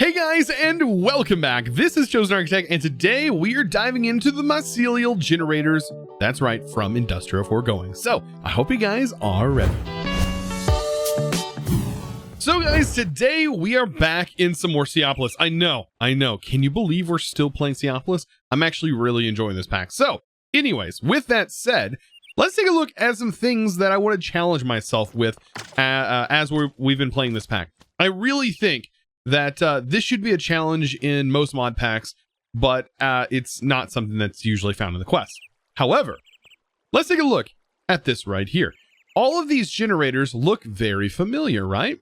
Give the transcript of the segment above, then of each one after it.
Hey guys, and welcome back. This is ChosenArchitect, and today we are diving into the mycelial generators. That's right, from Industrial Foregoing. So I hope you guys are ready. So guys, today we are back in some more Seaopolis. I know. Can you believe we're still playing Seaopolis? I'm actually really enjoying this pack. So anyways, with that said, let's take a look at some things that I want to challenge myself with as we've been playing this pack. I really think that this should be a challenge in most mod packs, but it's not something that's usually found in the quest. However, let's take a look at this right here. All of these generators look very familiar, right?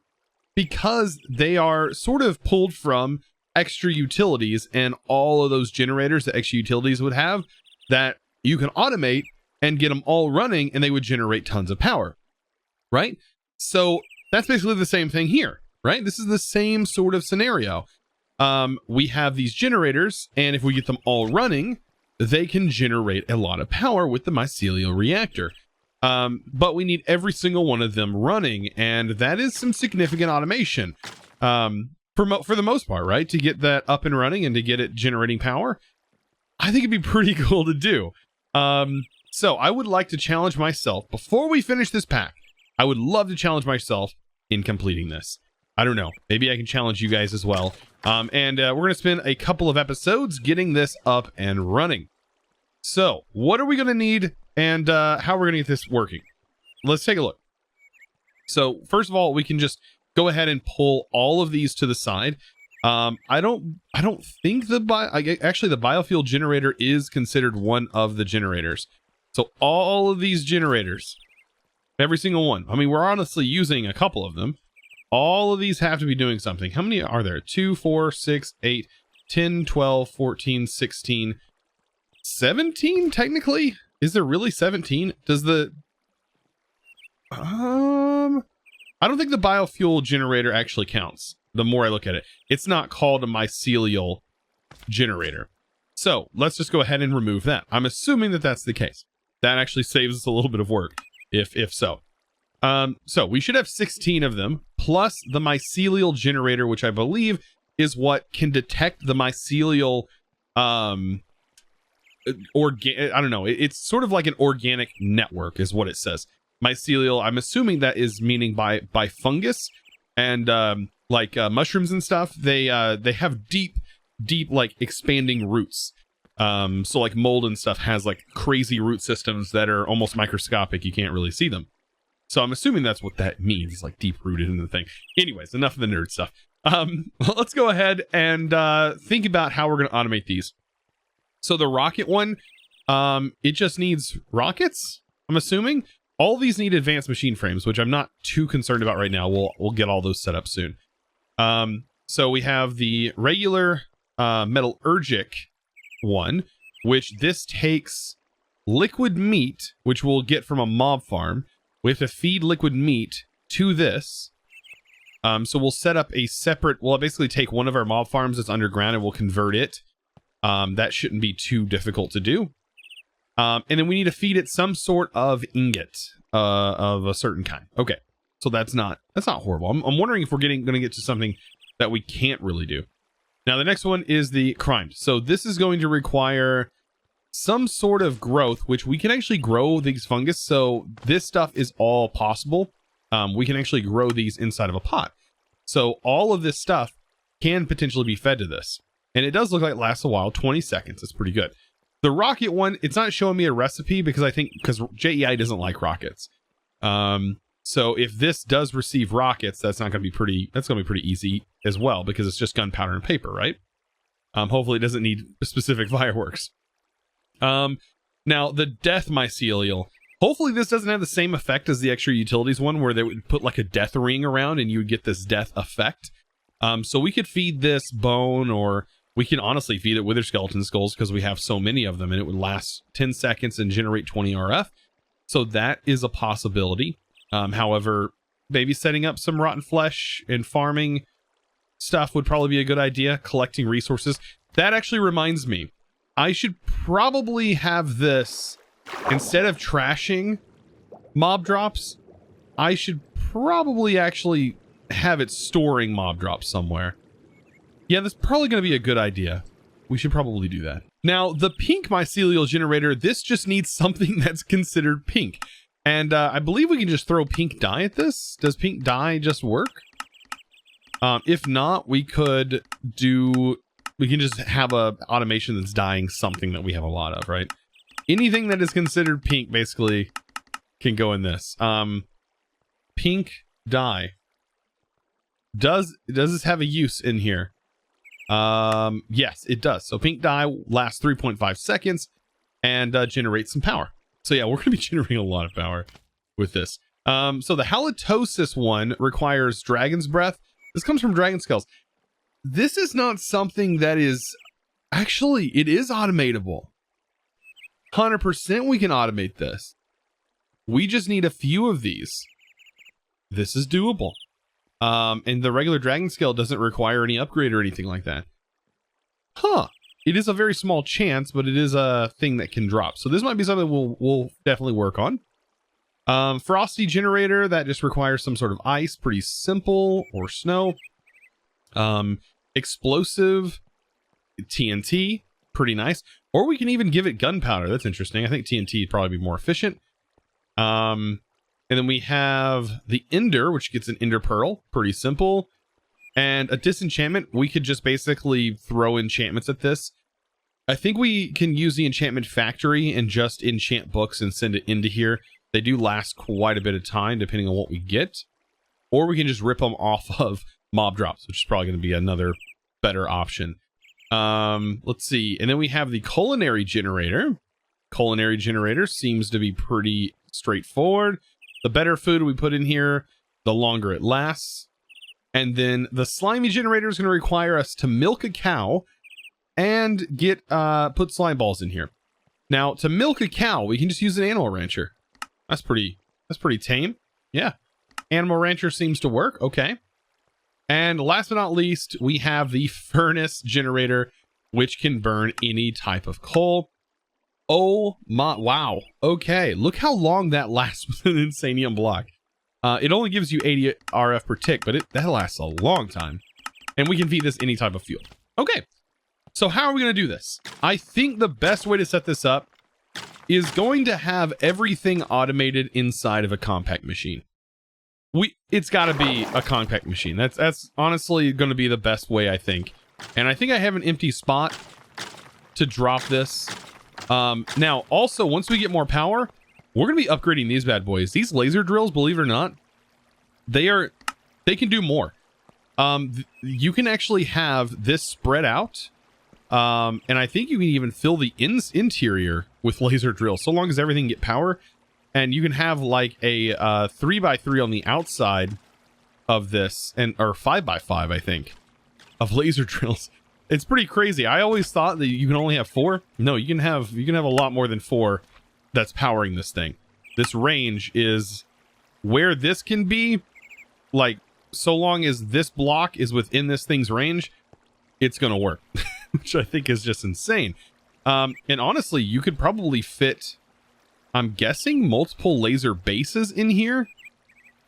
Because they are sort of pulled from extra utilities, and all of those generators that extra utilities would have that you can automate and get them all running, and they would generate tons of power, right? So that's basically the same thing here, right? This is the same sort of scenario. We have these generators, and if we get them all running, they can generate a lot of power with the mycelial reactor. But we need every single one of them running, and that is some significant automation for the most part, right? To get that up and running and to get it generating power, I think it'd be pretty cool to do. So I would like to challenge myself before we finish this pack. I would love to challenge myself in completing this. I don't know. Maybe I can challenge you guys as well. We're going to spend a couple of episodes getting this up and running. So what are we going to need, and how we're going to get this working? Let's take a look. So first of all, we can just go ahead and pull all of these to the side. I don't think actually the biofuel generator is considered one of the generators. So all of these generators, every single one. I mean, we're honestly using a couple of them. All of these have to be doing something. How many are there? 2, 4, 6, 8, 10, 12, 14, 16, 17 technically? Is there really 17? Does the I don't think the biofuel generator actually counts. The more I look at it, it's not called a mycelial generator. So let's just go ahead and remove that. I'm assuming that that's the case. That actually saves us a little bit of work, if so. So we should have 16 of them, plus the mycelial generator, which I believe is what can detect the mycelial, I don't know. It's sort of like an organic network is what it says. Mycelial, I'm assuming that is meaning by fungus, and like mushrooms and stuff. They have deep like expanding roots. So like mold and stuff has like crazy root systems that are almost microscopic. You can't really see them. So I'm assuming that's what that means, like deep rooted in the thing. Anyways, enough of the nerd stuff. Let's go ahead and think about how we're going to automate these. So the rocket one, it just needs rockets, I'm assuming. All these need advanced machine frames, which I'm not too concerned about right now. We'll get all those set up soon. So we have the regular metallurgic one, which this takes liquid meat, which we'll get from a mob farm. We have to feed liquid meat to this. So we'll set up a separate, we'll basically take one of our mob farms that's underground and we'll convert it. That shouldn't be too difficult to do. And then we need to feed it some sort of ingot of a certain kind. Okay, so that's not horrible. I'm wondering if we're going to get to something that we can't really do. Now the next one is the crimed. So this is going to require some sort of growth, which we can actually grow these fungus. So this stuff is all possible. We can actually grow these inside of a pot. So all of this stuff can potentially be fed to this. And it does look like it lasts a while, 20 seconds. It's pretty good. The rocket one, it's not showing me a recipe because JEI doesn't like rockets. So if this does receive rockets, that's going to be pretty easy as well, because it's just gunpowder and paper, right? Hopefully it doesn't need specific fireworks. Now the death mycelial, hopefully this doesn't have the same effect as the extra utilities one, where they would put like a death ring around and you would get this death effect. So we could feed this bone, or we can honestly feed it wither skeleton skulls because we have so many of them, and it would last 10 seconds and generate 20 RF. So that is a possibility. However, maybe setting up some rotten flesh and farming stuff would probably be a good idea. Collecting resources. That actually reminds me, I should probably have this, instead of trashing mob drops, I should probably actually have it storing mob drops somewhere. Yeah, that's probably going to be a good idea. We should probably do that. Now, the pink mycelial generator, this just needs something that's considered pink. And I believe we can just throw pink dye at this. Does pink dye just work? If not, we can just have a automation that's dyeing something that we have a lot of, right? Anything that is considered pink basically can go in this. Pink dye. Does this have a use in here? Yes, it does. So pink dye lasts 3.5 seconds and generates some power. So yeah, we're going to be generating a lot of power with this. So the halitosis one requires dragon's breath. This comes from dragon scales. This is not something that is... Actually, it is automatable. 100% we can automate this. We just need a few of these. This is doable. And the regular dragon scale doesn't require any upgrade or anything like that. Huh. It is a very small chance, but it is a thing that can drop. So this might be something we'll definitely work on. Frosty generator, that just requires some sort of ice, pretty simple, or snow. Explosive TNT, pretty nice. Or we can even give it gunpowder. That's interesting. I think TNT would probably be more efficient. And then we have the Ender, which gets an Ender Pearl, pretty simple. And a disenchantment, we could just basically throw enchantments at this. I think we can use the enchantment factory and just enchant books and send it into here. They do last quite a bit of time depending on what we get. Or we can just rip them off of mob drops, which is probably going to be another better option. Let's see. And then we have the Culinary generator. Culinary generator seems to be pretty straightforward. The better food we put in here, the longer it lasts. And then the Slimy generator is going to require us to milk a cow and get put slime balls in here. Now, to milk a cow, we can just use an animal rancher. That's pretty tame. Yeah. Animal rancher seems to work. Okay. And last but not least, we have the furnace generator, which can burn any type of coal. Oh my, wow. Okay, look how long that lasts with an Insanium block. It only gives you 80 RF per tick, but that lasts a long time. And we can feed this any type of fuel. Okay, so how are we going to do this? I think the best way to set this up is going to have everything automated inside of a compact machine. It's got to be a compact machine. That's honestly going to be the best way, I think. And I think I have an empty spot to drop this. Now, also, once we get more power, we're going to be upgrading these bad boys. These laser drills, believe it or not, they can do more. You can actually have this spread out. And I think you can even fill the interior with laser drills, so long as everything get power. And you can have like a 3x3 on the outside of this, or 5x5, I think, of laser drills. It's pretty crazy. I always thought that you can only have 4. No, you can have a lot more than 4 that's powering this thing. This range is where this can be, like, so long as this block is within this thing's range, it's gonna work. Which I think is just insane. And honestly, you could probably fit, I'm guessing, multiple laser bases in here,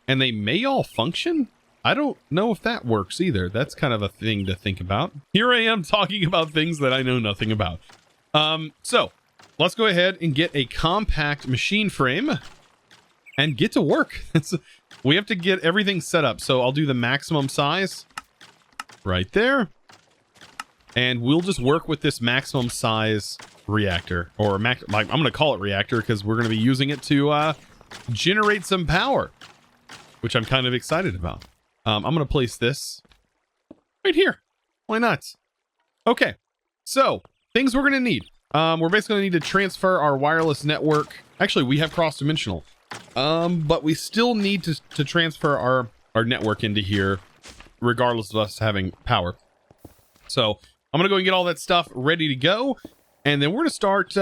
and they may all function. I don't know if that works either. That's kind of a thing to think about. Here I am talking about things that I know nothing about. So let's go ahead and get a compact machine frame and get to work. We have to get everything set up. So I'll do the maximum size right there. And we'll just work with this maximum size reactor, or like I'm going to call it reactor because we're going to be using it to generate some power, which I'm kind of excited about. I'm going to place this right here. Why not? Okay, so things we're going to need. We're basically going to need to transfer our wireless network. Actually, we have cross-dimensional, but we still need to transfer our network into here, regardless of us having power. So I'm going to go and get all that stuff ready to go. And then we're going to start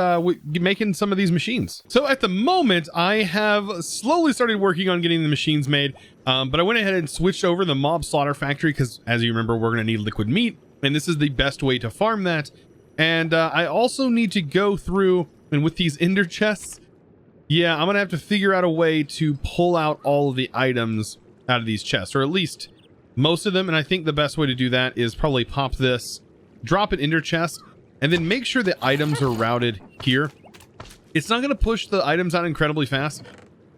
making some of these machines. So at the moment, I have slowly started working on getting the machines made. But I went ahead and switched over the mob slaughter factory because, as you remember, we're going to need liquid meat. And this is the best way to farm that. And I also need to go through, and with these ender chests, yeah, I'm going to have to figure out a way to pull out all of the items out of these chests. Or at least most of them. And I think the best way to do that is probably pop this, drop it in your chest, and then make sure the items are routed here. It's not going to push the items out incredibly fast.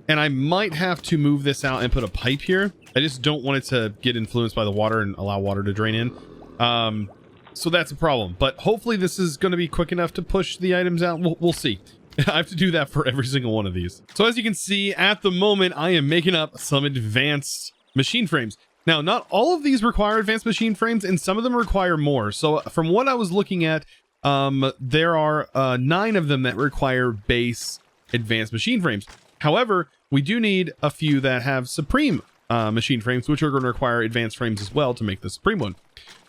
And I might have to move this out and put a pipe here. I just don't want it to get influenced by the water and allow water to drain in. So that's a problem. But hopefully this is going to be quick enough to push the items out. We'll see. I have to do that for every single one of these. So as you can see, at the moment, I am making up some advanced machine frames. Now, not all of these require advanced machine frames, and some of them require more. So from what I was looking at, there are 9 of them that require base advanced machine frames. However, we do need a few that have supreme machine frames, which are going to require advanced frames as well to make the supreme one.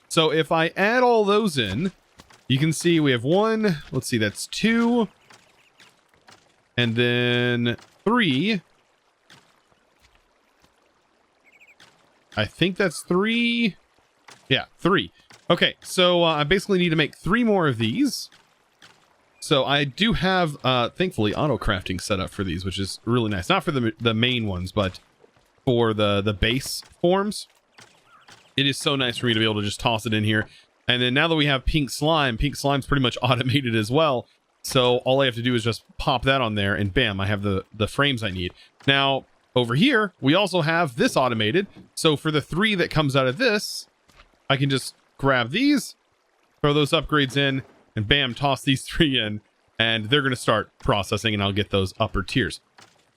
So if I add all those in, you can see we have 1, let's see, that's 2, and then 3. I think that's 3. Yeah, 3. Okay, so I basically need to make 3 more of these. So I do have, thankfully, auto crafting set up for these, which is really nice. Not for the main ones, but for the base forms. It is so nice for me to be able to just toss it in here. And then now that we have pink slime's pretty much automated as well. So all I have to do is just pop that on there, and bam, I have the frames I need. Now, over here, we also have this automated. So for the 3 that comes out of this, I can just grab these, throw those upgrades in, and bam, toss these 3 in, and they're going to start processing, and I'll get those upper tiers.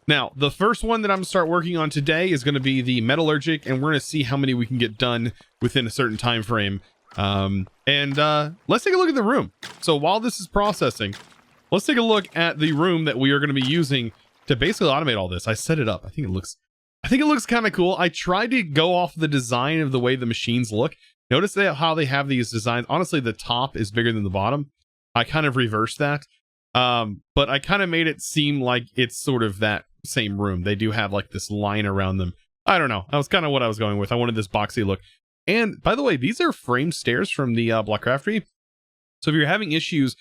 Now, the first one that I'm going to start working on today is going to be the Metallurgic, and we're going to see how many we can get done within a certain time frame. Let's take a look at the room. So while this is processing, let's take a look at the room that we are going to be using to basically automate all this. I set it up. I think it looks kind of cool. I tried to go off the design of the way the machines look. Notice how they have these designs. Honestly, the top is bigger than the bottom. I kind of reversed that. But I kind of made it seem like it's sort of that same room. They do have like this line around them. I don't know. That was kind of what I was going with. I wanted this boxy look. And by the way, these are framed stairs from the Block Craftery. So if you're having issues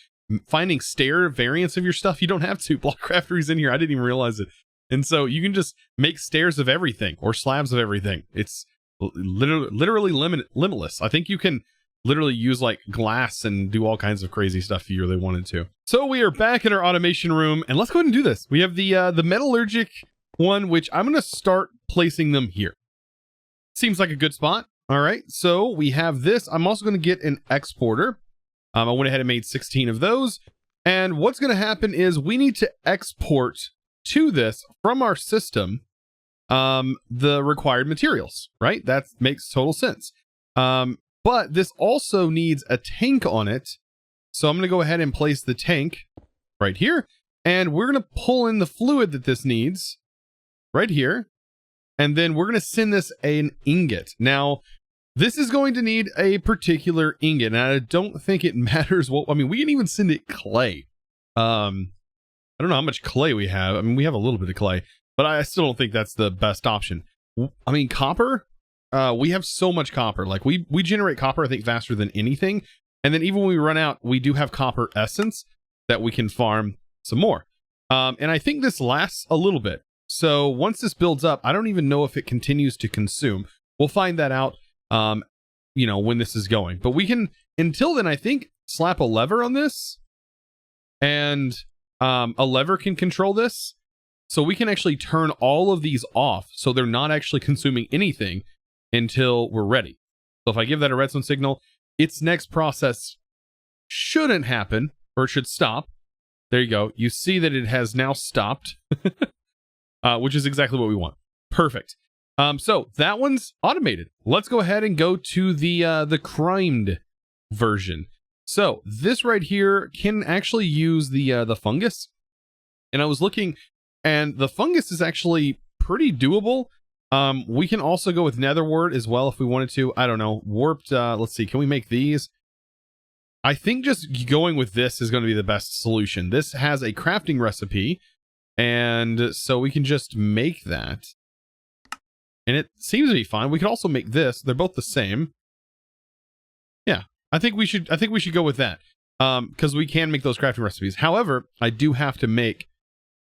finding stair variants of your stuff, you don't have to. Block Craftery's in here. I didn't even realize it. And so you can just make stairs of everything or slabs of everything. It's literally limitless. I think you can literally use like glass and do all kinds of crazy stuff if you really wanted to. So we are back in our automation room, and let's go ahead and do this. We have the Metallurgic one, which I'm going to start placing them here. Seems like a good spot. All right, so we have this. I'm also going to get an exporter. I went ahead and made 16 of those. And what's going to happen is we need to export to this from our system the required materials, right? That makes total sense. But this also needs a tank on it. So I'm going to go ahead and place the tank right here. And we're going to pull in the fluid that this needs right here. And then we're going to send this an ingot. Now, this is going to need a particular ingot. And I don't think it matters what, I mean, we can even send it clay. I don't know how much clay we have. I mean, we have a little bit of clay, but I still don't think that's the best option. I mean, copper, we have so much copper. Like we generate copper, I think, faster than anything. And then even when we run out, we do have copper essence that we can farm some more. And I think this lasts a little bit. So once this builds up, I don't even know if it continues to consume. We'll find that out, you know, when this is going. But we can, until then, I think, slap a lever on this. And a lever can control this. So we can actually turn all of these off so they're not actually consuming anything until we're ready. So if I give that a redstone signal, its next process shouldn't happen, or it should stop. There you go. You see that it has now stopped, which is exactly what we want. Perfect. So that one's automated. Let's go ahead and go to the crimed version. So this right here can actually use the fungus. And I was looking, and the fungus is actually pretty doable. We can also go with nether wart as well if we wanted to. I don't know. Warped, let's see, can we make these? I think just going with this is going to be the best solution. This has a crafting recipe, and so we can just make that. And it seems to be fine. We could also make this. They're both the same. Yeah, I think we should go with that. Because we can make those crafting recipes. However, I do have to make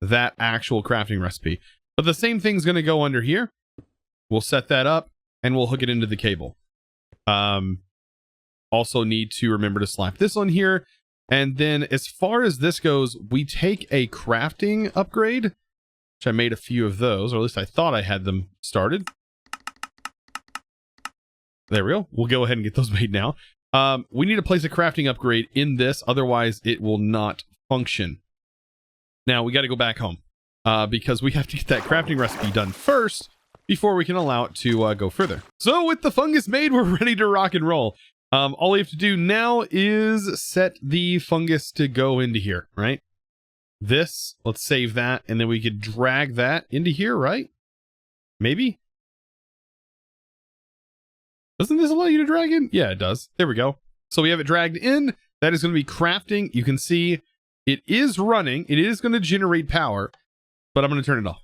that actual crafting recipe. But the same thing's going to go under here. We'll set that up. and we'll hook it into the cable. Also need to remember to slap this on here. And then as far as this goes, we take a crafting upgrade, which I made a few of those, or at least I thought I had them started. There we go. We'll go ahead and get those made now. We need to place a crafting upgrade in this, otherwise it will not function. Now we got to go back home because we have to get that crafting recipe done first before we can allow it to go further. So with the fungus made, we're ready to rock and roll. All we have to do now is set the fungus to go into here, right? This, let's save that, and then we could drag that into here, right? Maybe? Doesn't this allow you to drag in? Yeah, it does. There we go. So we have it dragged in. That is going to be crafting. You can see it is running. It is going to generate power, but I'm going to turn it off.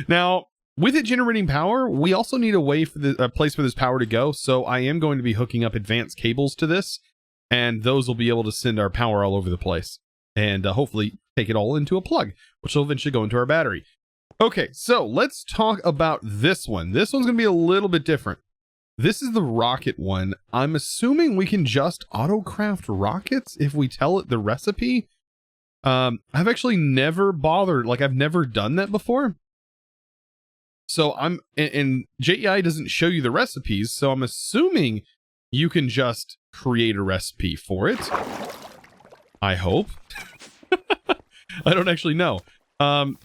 Now, with it generating power, we also need a way for the place for this power to go. So I am going to be hooking up advanced cables to this, and those will be able to send our power all over the place and hopefully take it all into a plug, which will eventually go into our battery. Okay, so let's talk about this one. This one's going to be a little bit different. This is the rocket one. I'm assuming we can just auto-craft rockets if we tell it the recipe. I've actually never bothered, like I've never done that before. So and JEI doesn't show you the recipes, so I'm assuming you can just create a recipe for it. I hope. I don't actually know.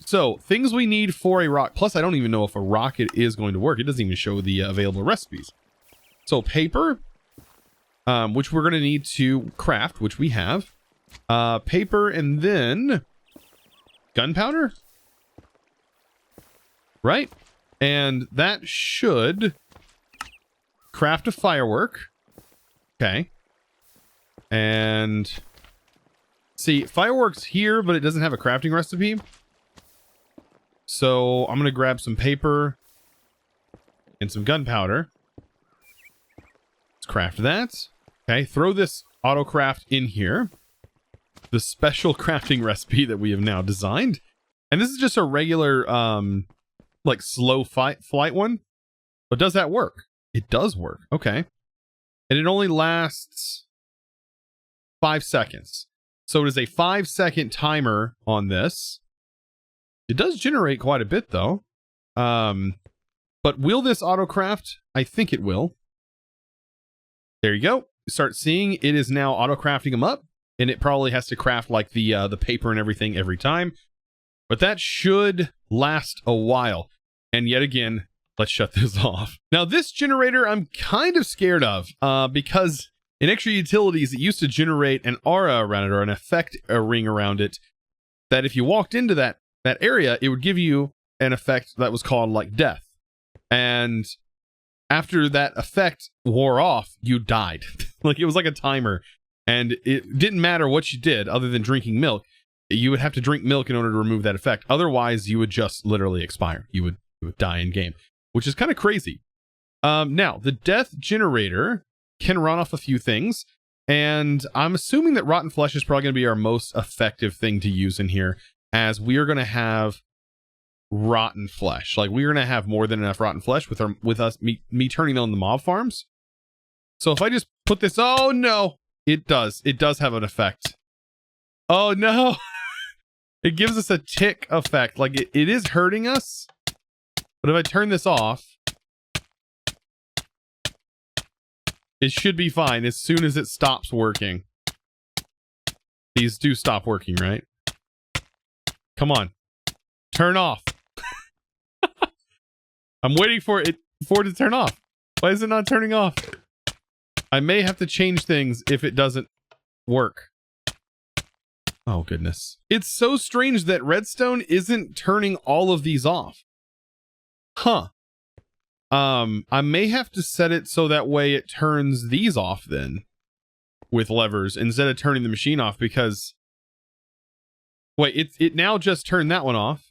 So things we need for a rock, plus I don't even know if a rocket is going to work. It doesn't even show the available recipes. So paper, which we're going to need to craft, which we have. Paper, and then gunpowder, right? And that should craft a firework. Okay. And see, fireworks here, but it doesn't have a crafting recipe. So I'm going to grab some paper and some gunpowder. Let's craft that. Okay, throw this auto craft in here. The special crafting recipe that we have now designed. And this is just a regular, like slow flight one. But does that work? It does work. Okay. And it only lasts 5 seconds. So it is a 5-second timer on this. It does generate quite a bit though. But will this autocraft? I think it will. There you go. You start seeing it is now auto-crafting them up, and it probably has to craft like the paper and everything every time. But that should last a while. And yet again, let's shut this off. Now this generator I'm kind of scared of because in extra utilities it used to generate an aura around it, or an effect ring around it, that if you walked into that area, it would give you an effect that was called like death. And after that effect wore off, you died. Like it was like a timer, and it didn't matter what you did other than drinking milk. You would have to drink milk in order to remove that effect. Otherwise, you would just literally expire. You would die in game, which is kind of crazy. Now, the death generator can run off a few things, and I'm assuming that rotten flesh is probably going to be our most effective thing to use in here, as we are going to have rotten flesh. Like we're going to have more than enough rotten flesh with me turning on the mob farms. So if I just put this, oh no, it does have an effect. Oh no. It gives us a tick effect. Like it is hurting us. But if I turn this off, it should be fine as soon as it stops working. These do stop working, right? Come on. Turn off. I'm waiting for it to turn off. Why is it not turning off? I may have to change things if it doesn't work. Oh, goodness. It's so strange that Redstone isn't turning all of these off. Huh. I may have to set it so that way it turns these off then with levers instead of turning the machine off, because wait, it now just turned that one off.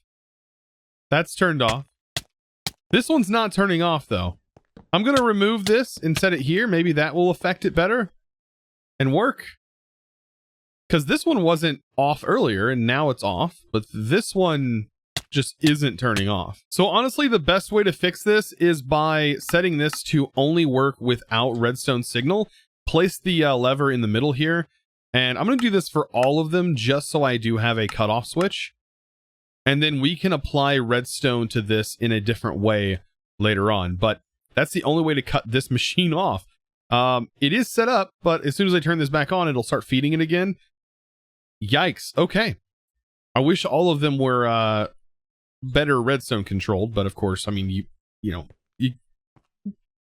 That's turned off. This one's not turning off though. I'm going to remove this and set it here. Maybe that will affect it better and work. Because this one wasn't off earlier and now it's off. But this one, just isn't turning off. So honestly, the best way to fix this is by setting this to only work without redstone signal. Place the lever in the middle here, and I'm going to do this for all of them just so I do have a cutoff switch. And then we can apply redstone to this in a different way later on. But that's the only way to cut this machine off. It is set up, but as soon as I turn this back on, it'll start feeding it again. Yikes. Okay. I wish all of them were better redstone controlled, but of course, I mean,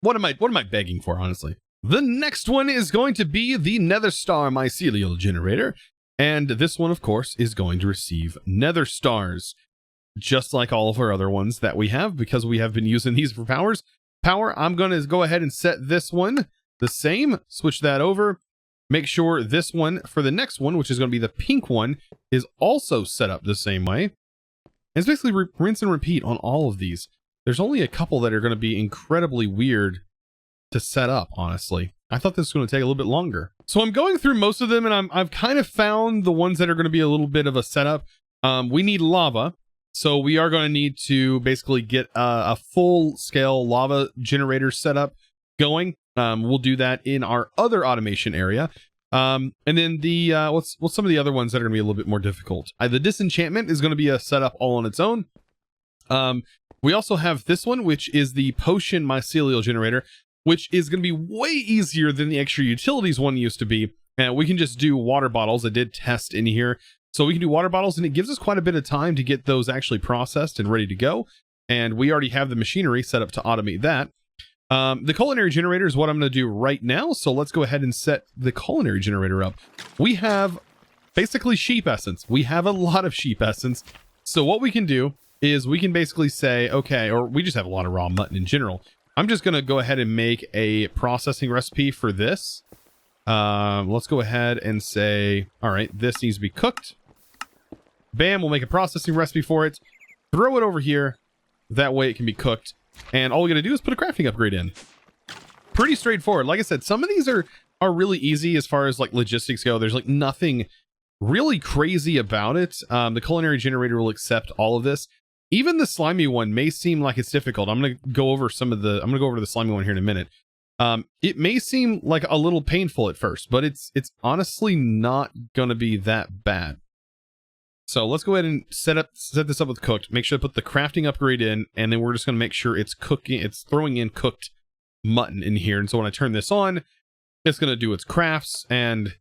what am I begging for, honestly? The next one is going to be the Nether Star Mycelial generator, and this one, of course, is going to receive Nether Stars, just like all of our other ones that we have, because we have been using these for power. I'm going to go ahead and set this one the same, switch that over. Make sure this one for the next one, which is going to be the pink one, is also set up the same way. And it's basically rinse and repeat on all of these. There's only a couple that are going to be incredibly weird to set up, honestly. I thought this was going to take a little bit longer. So I'm going through most of them, and I've kind of found the ones that are going to be a little bit of a setup. We need lava. So we are going to need to basically get a full-scale lava generator setup going. We'll do that in our other automation area. And then the what's some of the other ones that are going to be a little bit more difficult? The disenchantment is going to be a setup all on its own. We also have this one, which is the potion mycelial generator, which is going to be way easier than the extra utilities one used to be. And we can just do water bottles. I did test in here. So we can do water bottles, and it gives us quite a bit of time to get those actually processed and ready to go. And we already have the machinery set up to automate that. The culinary generator is what I'm going to do right now. So let's go ahead and set the culinary generator up. We have basically sheep essence. We have a lot of sheep essence. So what we can do is we can basically say, okay, or we just have a lot of raw mutton in general. I'm just going to go ahead and make a processing recipe for this. Let's go ahead and say, all right, this needs to be cooked. Bam, we'll make a processing recipe for it. Throw it over here. That way it can be cooked. And all we got to do is put a crafting upgrade in. Pretty straightforward. Like I said, some of these are really easy as far as like logistics go. There's like nothing really crazy about it. The culinary generator will accept all of this. Even the slimy one may seem like it's difficult. I'm going to go over I'm going to go over to the slimy one here in a minute. It may seem like a little painful at first, but it's honestly not going to be that bad. So let's go ahead and set this up with cooked. Make sure to put the crafting upgrade in, and then we're just going to make sure it's cooking. It's throwing in cooked mutton in here. And so when I turn this on, it's going to do its crafts, and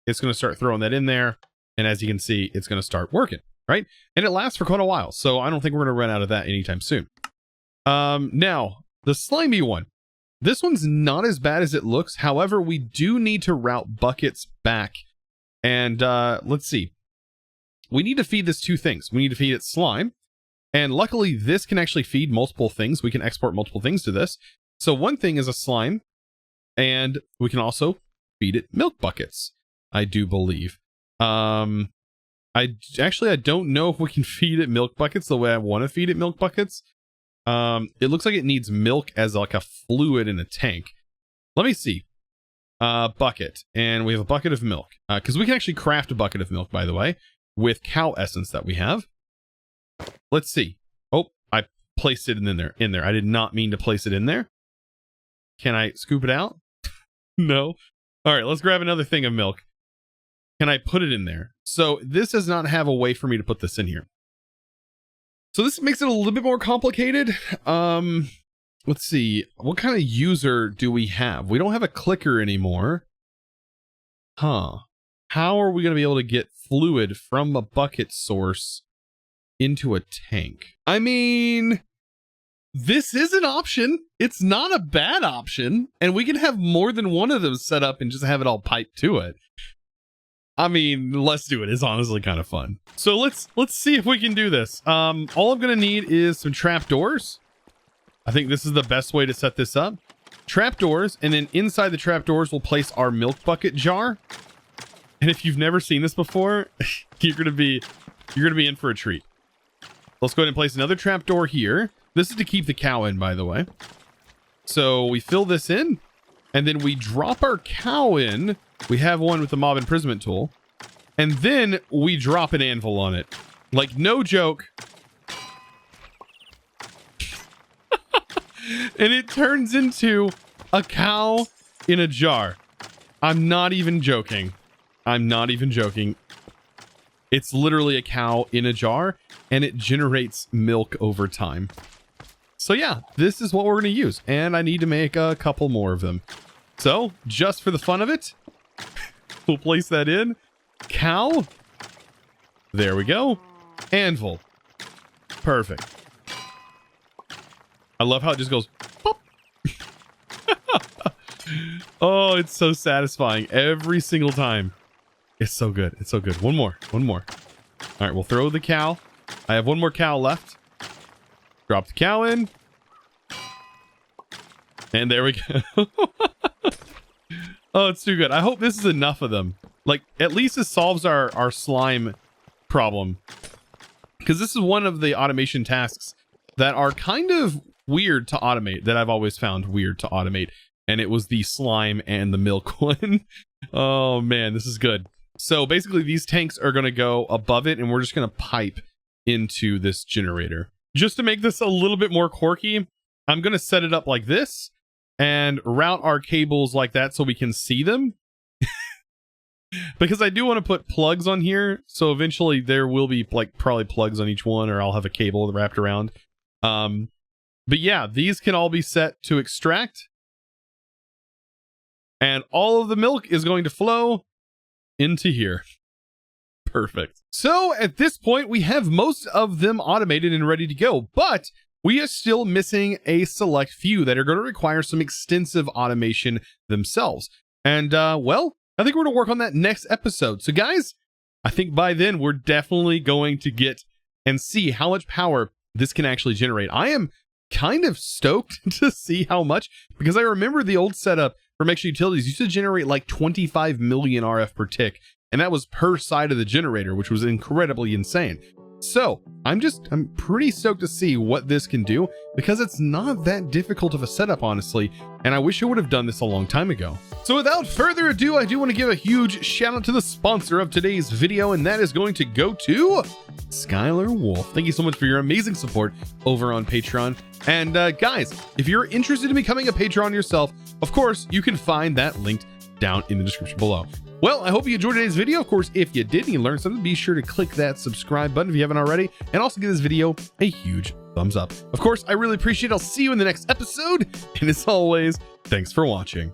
it's going to start throwing that in there. And as you can see, it's going to start working, right? And it lasts for quite a while. So I don't think we're going to run out of that anytime soon. Now, the slimy one. This one's not as bad as it looks. However, we do need to route buckets back. And let's see. We need to feed this two things. We need to feed it slime. And luckily, this can actually feed multiple things. We can export multiple things to this. So one thing is a slime. And we can also feed it milk buckets, I do believe. I don't know if we can feed it milk buckets the way I want to feed it milk buckets. It looks like it needs milk as like a fluid in a tank. Let me see. Bucket. And we have a bucket of milk. Because we can actually craft a bucket of milk, by the way, with cow essence that we have. Let's see. Oh, I placed it in there. I did not mean to place it in there. Can I scoop it out? No. All right, let's grab another thing of milk. Can I put it in there? So this does not have a way for me to put this in here. So this makes it a little bit more complicated. Let's see. What kind of user do we have? We don't have a clicker anymore. Huh. How are we going to be able to get fluid from a bucket source into a tank? I mean, this is an option. It's not a bad option. And we can have more than one of them set up and just have it all piped to it. I mean, let's do it. It's honestly kind of fun. So let's see if we can do this. All I'm going to need is some trapdoors. I think this is the best way to set this up. Trapdoors, and then inside the trapdoors, we'll place our milk bucket jar. And if you've never seen this before, you're gonna be in for a treat. Let's go ahead and place another trapdoor here. This is to keep the cow in, by the way. So we fill this in, and then we drop our cow in. We have one with the mob imprisonment tool, and then we drop an anvil on it. Like, no joke. and it turns into a cow in a jar. I'm not even joking. I'm not even joking. It's literally a cow in a jar, and it generates milk over time. So yeah, this is what we're going to use, and I need to make a couple more of them. So, just for the fun of it, we'll place that in. Cow. There we go. Anvil. Perfect. I love how it just goes pop. Oh, it's so satisfying every single time. It's so good. It's so good. One more. One more. All right, we'll throw the cow. I have one more cow left. Drop the cow in. And there we go. Oh, it's too good. I hope this is enough of them. Like, at least this solves our slime problem. Because this is one of the automation tasks that are kind of weird to automate, that I've always found weird to automate. And it was the slime and the milk one. Oh, man, this is good. So basically, these tanks are going to go above it, and we're just going to pipe into this generator. Just to make this a little bit more quirky, I'm going to set it up like this and route our cables like that so we can see them. Because I do want to put plugs on here, so eventually there will be like probably plugs on each one, or I'll have a cable wrapped around. But yeah, these can all be set to extract. And all of the milk is going to flow into here. Perfect. So at this point, we have most of them automated and ready to go, but we are still missing a select few that are going to require some extensive automation themselves. And well, I think we're going to work on that next episode. So guys, I think by then we're definitely going to get and see how much power this can actually generate. I am kind of stoked to see how much, because I remember the old setup for Mixed Utilities used to generate like 25 million RF per tick, and that was per side of the generator, which was incredibly insane. So I'm pretty stoked to see what this can do, because it's not that difficult of a setup, honestly, and I wish I would have done this a long time ago. So without further ado, I do want to give a huge shout out to the sponsor of today's video, and that is going to go to Skylar Wolf. Thank you so much for your amazing support over on Patreon. And guys, if you're interested in becoming a Patreon yourself, of course, you can find that linked down in the description below. Well, I hope you enjoyed today's video. Of course, if you did and you learned something, be sure to click that subscribe button if you haven't already, and also give this video a huge thumbs up. Of course, I really appreciate it. I'll see you in the next episode, and as always, thanks for watching.